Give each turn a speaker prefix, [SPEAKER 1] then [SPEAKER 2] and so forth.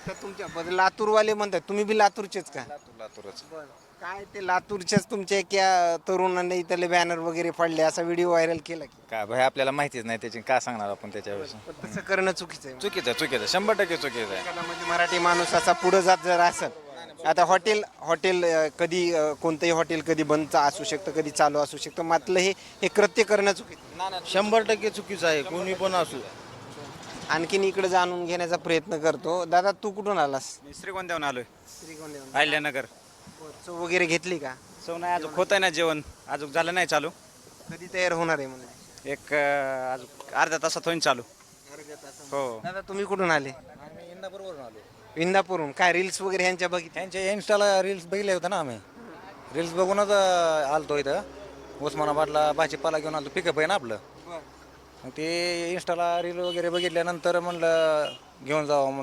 [SPEAKER 1] आता तुमच्या लातूरवाले म्हणतात, तुम्ही बी लातूरचेच का?
[SPEAKER 2] लातूरच.
[SPEAKER 1] काय ते लातूरच्याच तुमच्या एका तरुणाने इथले बॅनर वगैरे फाडले, असा व्हिडिओ व्हायरल केला की?
[SPEAKER 2] काय भाई आपल्याला माहितीच नाही त्याची, काय सांगणार आपण त्याच्याविषयी.
[SPEAKER 1] पण तसं करणं चुकीचं आहे.
[SPEAKER 2] चुकीचं 100% चुकीचं आहे.
[SPEAKER 1] एखादा म्हणजे मराठी माणूस असा पुढे जात जर असेल, आता हॉटेल हॉटेल कधी कोणतंही हॉटेल कधी बंद असू शकतं, कधी चालू असू शकतं, मात्र हे कृत्य करणं चुकीचं आहे.
[SPEAKER 3] 100% चुकीचं आहे, कोणी पण असू.
[SPEAKER 1] आणखीन इकडे जाणून घेण्याचा प्रयत्न करतो. दादा, तू कुठून आलास?
[SPEAKER 2] मी श्रीगोंद्याहून आलोय.
[SPEAKER 1] श्रीगोंद्याहून.
[SPEAKER 2] अहिल्यानगर.
[SPEAKER 1] चव वगैरे घेतली का?
[SPEAKER 2] सो नाही अजून होत आहे ना जेवण, अजून झालं नाही चालू.
[SPEAKER 1] कधी तयार होणार आहे म्हणजे?
[SPEAKER 2] एक अजून अर्ध्या तासात होईन चालू. हो.
[SPEAKER 1] दादा, तुम्ही कुठून आले?
[SPEAKER 3] आम्ही इंदापूरवरून आलो.
[SPEAKER 1] इंदापूरहून. काय रील्स वगैरे ह्यांच्या बघितल्या?
[SPEAKER 3] त्यांच्या इन्स्टाला रील्स बघितले होते ना आम्ही. रील्स बघूनच आलतो इथं. उस्मानाबादला भाजीपाला घेऊन आलतो, पिकअप आहे ना आपलं. मग ते इन्स्टाला रील वगैरे बघितल्यानंतर म्हणलं घेऊन जावं म्हणून.